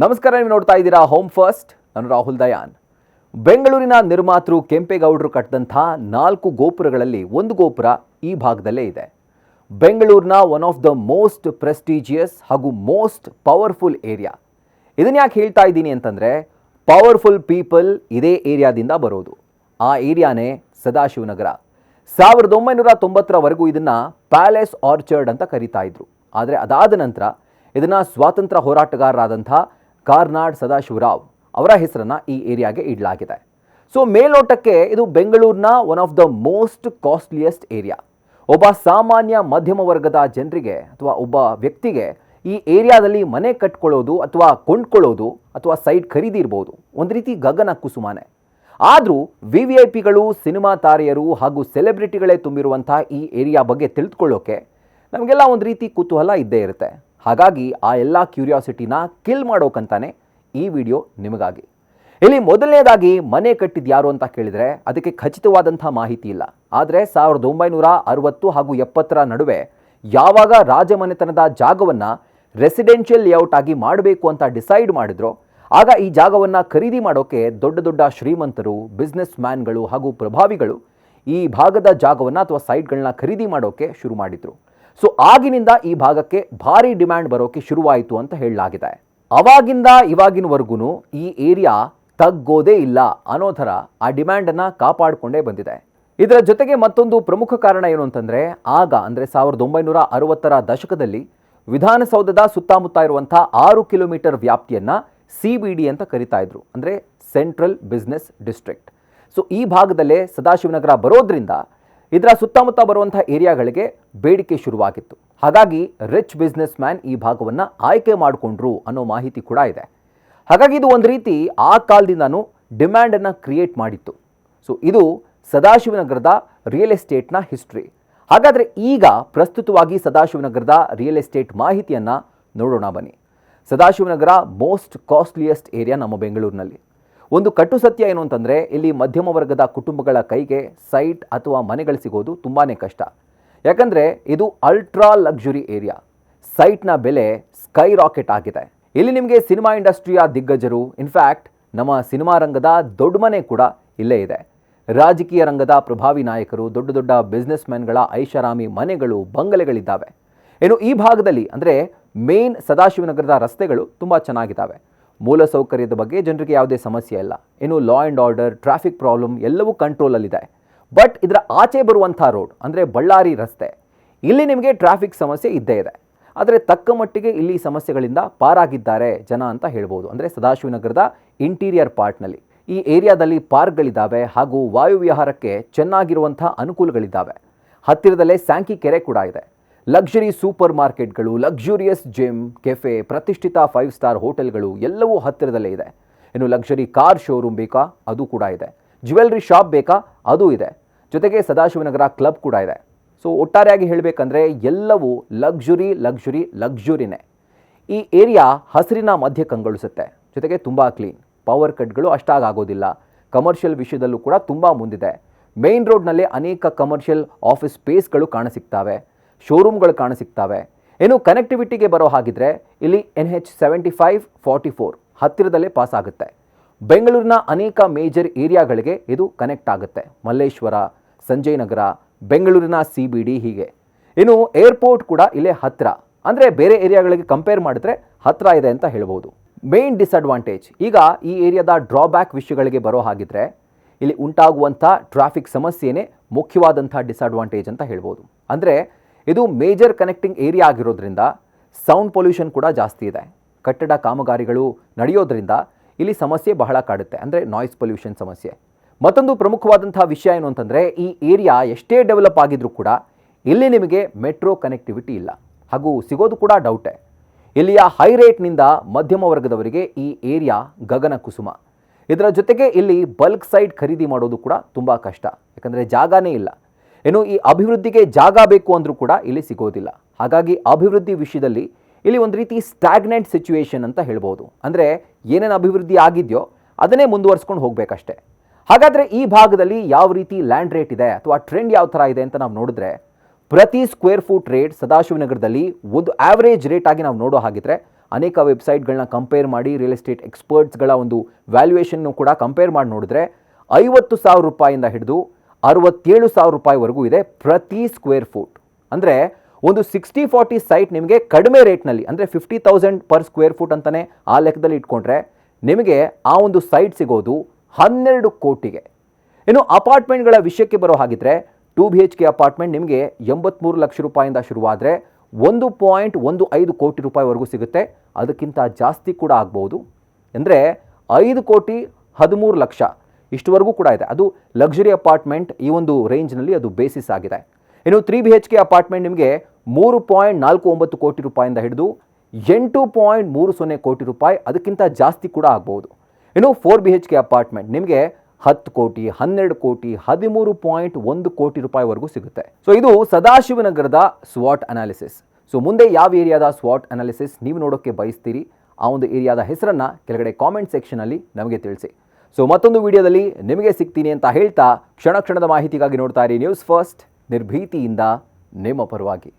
ನಮಸ್ಕಾರ, ನೀವು ನೋಡ್ತಾ ಇದ್ದೀರಾ ಹೋಮ್ ಫಸ್ಟ್. ನಾನು ರಾಹುಲ್ ದಯಾನ್. ಬೆಂಗಳೂರಿನ ನಿರ್ಮಾತೃ ಕೆಂಪೇಗೌಡರು ಕಟ್ಟಿದಂಥ 4 ಗೋಪುರಗಳಲ್ಲಿ ಒಂದು ಗೋಪುರ ಈ ಭಾಗದಲ್ಲೇ ಇದೆ. ಬೆಂಗಳೂರಿನ one of the most prestigious ಹಾಗೂ ಮೋಸ್ಟ್ ಪವರ್ಫುಲ್ ಏರಿಯಾ. ಇದನ್ನ ಯಾಕೆ ಹೇಳ್ತಾ ಇದ್ದೀನಿ ಅಂತಂದರೆ, ಪವರ್ಫುಲ್ ಪೀಪಲ್ ಇದೇ ಏರಿಯಾದಿಂದ ಬರೋದು. ಆ ಏರಿಯಾನೇ ಸದಾಶಿವನಗರ. 1990ರವರೆಗೂ ಇದನ್ನು ಪ್ಯಾಲೇಸ್ ಆರ್ಚರ್ಡ್ ಅಂತ ಕರೀತಾ ಇದ್ರು. ಆದರೆ ಅದಾದ ನಂತರ ಇದನ್ನು ಸ್ವಾತಂತ್ರ್ಯ ಹೋರಾಟಗಾರರಾದಂಥ ಕಾರ್ನಾಡ್ ಸದಾಶಿವರಾವ್ ಅವರ ಹೆಸರನ್ನು ಈ ಏರಿಯಾಗೆ ಇಡಲಾಗಿದೆ. ಸೊ ಮೇಲ್ನೋಟಕ್ಕೆ ಇದು ಬೆಂಗಳೂರಿನ one of the most costliest area. ಒಬ್ಬ ಸಾಮಾನ್ಯ ಮಧ್ಯಮ ವರ್ಗದ ಜನರಿಗೆ ಅಥವಾ ಒಬ್ಬ ವ್ಯಕ್ತಿಗೆ ಈ ಏರಿಯಾದಲ್ಲಿ ಮನೆ ಕಟ್ಕೊಳ್ಳೋದು ಅಥವಾ ಕೊಂಡ್ಕೊಳ್ಳೋದು ಅಥವಾ ಸೈಟ್ ಖರೀದಿ ಇರ್ಬೋದು, ಒಂದು ರೀತಿ ಗಗನ ಕುಸುಮಾನೆ. ಆದರೂ VVIPಗಳು, ಸಿನಿಮಾ ತಾರೆಯರು ಹಾಗೂ ಸೆಲೆಬ್ರಿಟಿಗಳೇ ತುಂಬಿರುವಂಥ ಈ ಏರಿಯಾ ಬಗ್ಗೆ ತಿಳಿದುಕೊಳ್ಳೋಕೆ ನಮಗೆಲ್ಲ ಒಂದು ರೀತಿ ಕುತೂಹಲ ಇದ್ದೇ ಇರುತ್ತೆ. ಹಾಗಾಗಿ ಆ ಎಲ್ಲ ಕ್ಯೂರಿಯಾಸಿಟಿನ ಕಿಲ್ ಮಾಡೋಕ್ಕಂತಾನೆ ಈ ವಿಡಿಯೋ ನಿಮಗಾಗಿ. ಇಲ್ಲಿ ಮೊದಲನೇದಾಗಿ ಮನೆ ಕಟ್ಟಿದ್ದು ಯಾರು ಅಂತ ಕೇಳಿದರೆ ಅದಕ್ಕೆ ಖಚಿತವಾದಂಥ ಮಾಹಿತಿ ಇಲ್ಲ. ಆದರೆ 1960 ಹಾಗೂ 70ರ ನಡುವೆ ಯಾವಾಗ ರಾಜಮನೆತನದ ಜಾಗವನ್ನು ರೆಸಿಡೆನ್ಷಿಯಲ್ ಲೇಔಟ್ ಆಗಿ ಮಾಡಬೇಕು ಅಂತ ಡಿಸೈಡ್ ಮಾಡಿದ್ರು, ಆಗ ಈ ಜಾಗವನ್ನು ಖರೀದಿ ಮಾಡೋಕ್ಕೆ ದೊಡ್ಡ ದೊಡ್ಡ ಶ್ರೀಮಂತರು, ಬಿಸ್ನೆಸ್ ಮ್ಯಾನ್ಗಳು ಹಾಗೂ ಪ್ರಭಾವಿಗಳು ಈ ಭಾಗದ ಜಾಗವನ್ನು ಅಥವಾ ಸೈಟ್ಗಳನ್ನ ಖರೀದಿ ಮಾಡೋಕ್ಕೆ ಶುರು ಮಾಡಿದ್ರು. ಸೊ ಆಗಿನಿಂದ ಈ ಭಾಗಕ್ಕೆ ಭಾರಿ ಡಿಮ್ಯಾಂಡ್ ಬರೋಕ್ಕೆ ಶುರುವಾಯಿತು ಅಂತ ಹೇಳಲಾಗಿದೆ. ಅವಾಗಿಂದ ಇವಾಗಿನವರೆಗೂ ಈ ಏರಿಯಾ ತಗ್ಗೋದೇ ಇಲ್ಲ ಅನ್ನೋ ಥರ ಆ ಡಿಮ್ಯಾಂಡನ್ನು ಕಾಪಾಡಿಕೊಂಡೇ ಬಂದಿದೆ. ಇದರ ಜೊತೆಗೆ ಮತ್ತೊಂದು ಪ್ರಮುಖ ಕಾರಣ ಏನು ಅಂತಂದರೆ, ಆಗ ಅಂದರೆ 1960ರ ದಶಕದಲ್ಲಿ ವಿಧಾನಸೌಧದ ಸುತ್ತಮುತ್ತ ಇರುವಂಥ 6 ಕಿಲೋಮೀಟರ್ ವ್ಯಾಪ್ತಿಯನ್ನು CBD ಅಂತ ಕರಿತಾ ಇದ್ರು, ಅಂದರೆ ಸೆಂಟ್ರಲ್ ಬಿಸ್ನೆಸ್ ಡಿಸ್ಟ್ರಿಕ್ಟ್. ಸೊ ಈ ಭಾಗದಲ್ಲೇ ಸದಾಶಿವನಗರ ಬರೋದ್ರಿಂದ ಇದರ ಸುತ್ತಮುತ್ತ ಬರುವಂಥ ಏರಿಯಾಗಳಿಗೆ ಬೇಡಿಕೆ ಶುರುವಾಗಿತ್ತು. ಹಾಗಾಗಿ ರಿಚ್ ಬಿಸ್ನೆಸ್ ಮ್ಯಾನ್ ಈ ಭಾಗವನ್ನು ಆಯ್ಕೆ ಮಾಡಿಕೊಂಡ್ರು ಅನ್ನೋ ಮಾಹಿತಿ ಕೂಡ ಇದೆ. ಹಾಗಾಗಿ ಇದು ಒಂದು ರೀತಿ ಆ ಕಾಲದಿಂದನೂ ಡಿಮ್ಯಾಂಡನ್ನು ಕ್ರಿಯೇಟ್ ಮಾಡಿತ್ತು. ಸೊ ಇದು ಸದಾಶಿವನಗರದ ರಿಯಲ್ ಎಸ್ಟೇಟ್ನ ಹಿಸ್ಟ್ರಿ. ಹಾಗಾದರೆ ಈಗ ಪ್ರಸ್ತುತವಾಗಿ ಸದಾಶಿವನಗರದ ರಿಯಲ್ ಎಸ್ಟೇಟ್ ಮಾಹಿತಿಯನ್ನು ನೋಡೋಣ ಬನ್ನಿ. ಸದಾಶಿವನಗರ ಮೋಸ್ಟ್ ಕಾಸ್ಟ್ಲಿಯೆಸ್ಟ್ ಏರಿಯಾ ನಮ್ಮ ಬೆಂಗಳೂರಿನಲ್ಲಿ. ಒಂದು ಕಟ್ಟು ಸತ್ಯ ಏನು ಅಂತಂದರೆ, ಇಲ್ಲಿ ಮಧ್ಯಮ ವರ್ಗದ ಕುಟುಂಬಗಳ ಕೈಗೆ ಸೈಟ್ ಅಥವಾ ಮನೆಗಳು ಸಿಗೋದು ತುಂಬಾ ಕಷ್ಟ. ಯಾಕಂದರೆ ಇದು ಅಲ್ಟ್ರಾ ಲಕ್ಸುರಿ ಏರಿಯಾ. ಸೈಟ್ನ ಬೆಲೆ ಸ್ಕೈ ರಾಕೆಟ್ ಆಗಿದೆ. ಇಲ್ಲಿ ನಿಮಗೆ ಸಿನಿಮಾ ಇಂಡಸ್ಟ್ರಿಯ ದಿಗ್ಗಜರು, ಇನ್ಫ್ಯಾಕ್ಟ್ ನಮ್ಮ ಸಿನಿಮಾ ರಂಗದ ದೊಡ್ಡ ಮನೆ ಕೂಡ ಇಲ್ಲೇ ಇದೆ. ರಾಜಕೀಯ ರಂಗದ ಪ್ರಭಾವಿ ನಾಯಕರು, ದೊಡ್ಡ ದೊಡ್ಡ ಬಿಸ್ನೆಸ್ ಮ್ಯಾನ್ಗಳ ಐಷಾರಾಮಿ ಮನೆಗಳು, ಬಂಗಲೆಗಳಿದ್ದಾವೆ. ಇನ್ನು ಈ ಭಾಗದಲ್ಲಿ ಅಂದರೆ ಮೇನ್ ಸದಾಶಿವನಗರದ ರಸ್ತೆಗಳು ತುಂಬ ಚೆನ್ನಾಗಿದ್ದಾವೆ. ಮೂಲಸೌಕರ್ಯದ ಬಗ್ಗೆ ಜನರಿಗೆ ಯಾವುದೇ ಸಮಸ್ಯೆ ಇಲ್ಲ. ಇನ್ನು law and order, traffic problem ಎಲ್ಲವೂ ಕಂಟ್ರೋಲಲ್ಲಿದೆ. ಬಟ್ ಇದರ ಆಚೆ ಬರುವಂಥ ರೋಡ್ ಅಂದರೆ ಬಳ್ಳಾರಿ ರಸ್ತೆ, ಇಲ್ಲಿ ನಿಮಗೆ ಟ್ರಾಫಿಕ್ ಸಮಸ್ಯೆ ಇದ್ದೇ ಇದೆ. ಆದರೆ ತಕ್ಕ ಮಟ್ಟಿಗೆ ಇಲ್ಲಿ ಸಮಸ್ಯೆಗಳಿಂದ ಪಾರಾಗಿದ್ದಾರೆ ಜನ ಅಂತ ಹೇಳ್ಬೋದು. ಅಂದರೆ ಸದಾಶಿವನಗರದ ಇಂಟೀರಿಯರ್ ಪಾರ್ಟ್ನಲ್ಲಿ ಈ ಏರಿಯಾದಲ್ಲಿ ಪಾರ್ಕ್ಗಳಿದ್ದಾವೆ ಹಾಗೂ ವಾಯುವಿಹಾರಕ್ಕೆ ಚೆನ್ನಾಗಿರುವಂಥ ಅನುಕೂಲಗಳಿದ್ದಾವೆ. ಹತ್ತಿರದಲ್ಲೇ ಸ್ಯಾಂಕಿ ಕೆರೆ ಕೂಡ ಇದೆ. ಲಕ್ಸುರಿ ಸೂಪರ್ ಮಾರ್ಕೆಟ್ಗಳು, ಲಕ್ಸುರಿಯಸ್ ಜಿಮ್, ಕೆಫೆ, ಪ್ರತಿಷ್ಠಿತ 5 ಸ್ಟಾರ್ ಹೋಟೆಲ್ಗಳು ಎಲ್ಲವೂ ಹತ್ತಿರದಲ್ಲೇ ಇದೆ. ಇನ್ನು ಲಕ್ಸುರಿ ಕಾರ್ ಶೋರೂಮ್ ಬೇಕಾ, ಅದು ಕೂಡ ಇದೆ. ಜ್ಯುವೆಲ್ರಿ ಶಾಪ್ ಬೇಕಾ, ಅದು ಇದೆ. ಜೊತೆಗೆ ಸದಾಶಿವನಗರ ಕ್ಲಬ್ ಕೂಡ ಇದೆ. ಸೊ ಒಟ್ಟಾರೆಯಾಗಿ ಹೇಳಬೇಕಂದ್ರೆ ಎಲ್ಲವೂ ಲಕ್ಸುರಿನೇ. ಈ ಏರಿಯಾ ಹಸಿರಿನ ಮಧ್ಯೆ ಕಂಗೊಳಿಸುತ್ತೆ. ಜೊತೆಗೆ ತುಂಬ ಕ್ಲೀನ್. ಪವರ್ ಕಟ್ಗಳು ಅಷ್ಟಾಗೋದಿಲ್ಲ. ಕಮರ್ಷಿಯಲ್ ವಿಷಯದಲ್ಲೂ ಕೂಡ ತುಂಬ ಮುಂದಿದೆ. ಮೇನ್ ರೋಡ್ನಲ್ಲೇ ಅನೇಕ ಕಮರ್ಷಿಯಲ್ ಆಫೀಸ್ ಸ್ಪೇಸ್ಗಳು ಕಾಣಸಿಗ್ತವೆ, ಶೋರೂಮ್ಗಳು ಕಾಣಸಿಗ್ತವೆ. ಇನ್ನು ಕನೆಕ್ಟಿವಿಟಿಗೆ ಬರೋ ಹಾಗಿದ್ರೆ ಇಲ್ಲಿ NH 7544 ಹತ್ತಿರದಲ್ಲೇ ಪಾಸ್ ಆಗುತ್ತೆ. ಬೆಂಗಳೂರಿನ ಅನೇಕ ಮೇಜರ್ ಏರಿಯಾಗಳಿಗೆ ಇದು ಕನೆಕ್ಟ್ ಆಗುತ್ತೆ. ಮಲ್ಲೇಶ್ವರ, ಸಂಜಯ್ ನಗರ, ಬೆಂಗಳೂರಿನ CBD ಹೀಗೆ. ಇನ್ನು ಏರ್ಪೋರ್ಟ್ ಕೂಡ ಇಲ್ಲೇ ಹತ್ತಿರ, ಅಂದರೆ ಬೇರೆ ಏರಿಯಾಗಳಿಗೆ ಕಂಪೇರ್ ಮಾಡಿದ್ರೆ ಹತ್ತಿರ ಇದೆ ಅಂತ ಹೇಳ್ಬೋದು. ಮೇನ್ ಡಿಸ್ಅಡ್ವಾಂಟೇಜ್, ಈಗ ಈ ಏರಿಯಾದ ಡ್ರಾಬ್ಯಾಕ್ ವಿಷಯಗಳಿಗೆ ಬರೋ ಹಾಗಿದ್ರೆ ಇಲ್ಲಿ ಉಂಟಾಗುವಂಥ ಟ್ರಾಫಿಕ್ ಸಮಸ್ಯೆನೇ ಮುಖ್ಯವಾದಂಥ ಡಿಸ್ಅಡ್ವಾಂಟೇಜ್ ಅಂತ ಹೇಳ್ಬೋದು. ಅಂದರೆ ಇದು ಮೇಜರ್ ಕನೆಕ್ಟಿಂಗ್ ಏರಿಯಾ ಆಗಿರೋದ್ರಿಂದ ಸೌಂಡ್ ಪೊಲ್ಯೂಷನ್ ಕೂಡ ಜಾಸ್ತಿ ಇದೆ. ಕಟ್ಟಡ ಕಾಮಗಾರಿಗಳು ನಡೆಯೋದ್ರಿಂದ ಇಲ್ಲಿ ಸಮಸ್ಯೆ ಬಹಳ ಕಾಡುತ್ತೆ, ಅಂದರೆ ನಾಯ್ಸ್ ಪೊಲ್ಯೂಷನ್ ಸಮಸ್ಯೆ. ಮತ್ತೊಂದು ಪ್ರಮುಖವಾದಂಥ ವಿಷಯ ಏನು ಅಂತಂದರೆ, ಈ ಏರಿಯಾ ಎಷ್ಟೇ ಡೆವಲಪ್ ಆಗಿದ್ರೂ ಕೂಡ ಇಲ್ಲಿ ನಿಮಗೆ ಮೆಟ್ರೋ ಕನೆಕ್ಟಿವಿಟಿ ಇಲ್ಲ, ಹಾಗೂ ಸಿಗೋದು ಕೂಡ ಡೌಟೇ. ಇಲ್ಲಿಯ ಹೈ ರೇಟ್ನಿಂದ ಮಧ್ಯಮ ವರ್ಗದವರಿಗೆ ಈ ಏರಿಯಾ ಗಗನ ಕುಸುಮ. ಇದರ ಜೊತೆಗೆ ಇಲ್ಲಿ ಬಲ್ಕ್ ಸೈಟ್ ಖರೀದಿ ಮಾಡೋದು ಕೂಡ ತುಂಬ ಕಷ್ಟ, ಯಾಕಂದರೆ ಜಾಗನೇ ಇಲ್ಲ. ಇನ್ನು ಈ ಅಭಿವೃದ್ಧಿಗೆ ಜಾಗ ಬೇಕು ಅಂದರೂ ಕೂಡ ಇಲ್ಲಿ ಸಿಗೋದಿಲ್ಲ. ಹಾಗಾಗಿ ಅಭಿವೃದ್ಧಿ ವಿಷಯದಲ್ಲಿ ಇಲ್ಲಿ ಒಂದು ರೀತಿ ಸ್ಟ್ಯಾಗ್ನೆಂಟ್ ಸಿಚುವೇಶನ್ ಅಂತ ಹೇಳ್ಬೋದು. ಅಂದರೆ ಏನೇನು ಅಭಿವೃದ್ಧಿ ಆಗಿದೆಯೋ ಅದನ್ನೇ ಮುಂದುವರಿಸ್ಕೊಂಡು ಹೋಗಬೇಕಷ್ಟೆ. ಹಾಗಾದರೆ ಈ ಭಾಗದಲ್ಲಿ ಯಾವ ರೀತಿ ಲ್ಯಾಂಡ್ ರೇಟ್ ಇದೆ ಅಥವಾ ಟ್ರೆಂಡ್ ಯಾವ ಥರ ಇದೆ ಅಂತ ನಾವು ನೋಡಿದ್ರೆ, ಪ್ರತಿ ಸ್ಕ್ವೇರ್ ಫೂಟ್ ರೇಟ್ ಸದಾಶಿವನಗರದಲ್ಲಿ ಒಂದು ಆವರೇಜ್ ರೇಟ್ ಆಗಿ ನಾವು ನೋಡೋ ಹಾಗಿದ್ರೆ ಅನೇಕ ವೆಬ್ಸೈಟ್ಗಳನ್ನ ಕಂಪೇರ್ ಮಾಡಿ ರಿಯಲ್ ಎಸ್ಟೇಟ್ ಎಕ್ಸ್ಪರ್ಟ್ಸ್ಗಳ ಒಂದು ವ್ಯಾಲ್ಯೂಯೇಷನ್ನು ಕೂಡ ಕಂಪೇರ್ ಮಾಡಿ ನೋಡಿದ್ರೆ 50,000 ರೂಪಾಯಿಂದ ಹಿಡಿದು 67,000 ರೂಪಾಯಿವರೆಗೂ ಇದೆ ಪ್ರತಿ ಸ್ಕ್ವೇರ್ ಫೂಟ್. ಅಂದರೆ ಒಂದು 60-40 ಸೈಟ್ ನಿಮಗೆ ಕಡಿಮೆ ರೇಟ್ನಲ್ಲಿ, ಅಂದರೆ 50,000 ಪರ್ ಸ್ಕ್ವೇರ್ ಫೂಟ್ ಅಂತಲೇ ಆ ಲೆಕ್ಕದಲ್ಲಿ ಇಟ್ಕೊಂಡ್ರೆ ನಿಮಗೆ ಆ ಒಂದು ಸೈಟ್ ಸಿಗೋದು 12 ಕೋಟಿಗೆ. ಇನ್ನು ಅಪಾರ್ಟ್ಮೆಂಟ್ಗಳ ವಿಷಯಕ್ಕೆ ಬರೋ ಹಾಗಿದ್ರೆ 2 BHK ಅಪಾರ್ಟ್ಮೆಂಟ್ ನಿಮಗೆ 83 ಲಕ್ಷ ರೂಪಾಯಿಂದ ಶುರುವಾದರೆ 1.15 ಕೋಟಿ ರೂಪಾಯಿವರೆಗೂ ಸಿಗುತ್ತೆ. ಅದಕ್ಕಿಂತ ಜಾಸ್ತಿ ಕೂಡ ಆಗ್ಬೋದು. ಅಂದರೆ 5 ಕೋಟಿ 13 ಲಕ್ಷ ಇಷ್ಟುವರೆಗೂ ಕೂಡ ಇದೆ. ಅದು ಲಕ್ಸುರಿ ಅಪಾರ್ಟ್ಮೆಂಟ್, ಈ ಒಂದು ರೇಂಜ್ನಲ್ಲಿ ಅದು ಬೇಸಿಸ್ ಆಗಿದೆ. ಇನ್ನು 3 BHK ಅಪಾರ್ಟ್ಮೆಂಟ್ ನಿಮಗೆ 3.49 ಕೋಟಿ ರೂಪಾಯಿಂದ ಹಿಡಿದು 8.30 ಕೋಟಿ ರೂಪಾಯಿ, ಅದಕ್ಕಿಂತ ಜಾಸ್ತಿ ಕೂಡ ಆಗ್ಬೋದು. ಇನ್ನು 4 BHK ಅಪಾರ್ಟ್ಮೆಂಟ್ ನಿಮಗೆ 10 ಕೋಟಿ 12 ಕೋಟಿ 13.1 ಕೋಟಿ ರೂಪಾಯಿವರೆಗೂ ಸಿಗುತ್ತೆ. ಸೊ ಇದು ಸದಾಶಿವನಗರದ ಸ್ವಾಟ್ ಅನಾಲಿಸಿಸ್. ಸೊ ಮುಂದೆ ಯಾವ ಏರಿಯಾದ ಸ್ವಾಟ್ ಅನಾಲಿಸಿಸ್ ನೀವು ನೋಡೋಕ್ಕೆ ಬಯಸ್ತೀರಿ, ಆ ಒಂದು ಏರಿಯಾದ ಹೆಸರನ್ನು ಕೆಳಗಡೆ ಕಾಮೆಂಟ್ ಸೆಕ್ಷನಲ್ಲಿ ನಮಗೆ ತಿಳಿಸಿ. ಸೊ ಮತ್ತೊಂದು ವಿಡಿಯೋದಲ್ಲಿ ನಿಮಗೆ ಸಿಗ್ತೀನಿ ಅಂತ ಹೇಳ್ತಾ ಕ್ಷಣ ಕ್ಷಣದ ಮಾಹಿತಿಗಾಗಿ ನೋಡ್ತಾ ಇರಿ ನ್ಯೂಸ್ ಫಸ್ಟ್, ನಿರ್ಭೀತಿಯಿಂದ ನಿಮ್ಮ ಪರವಾಗಿ.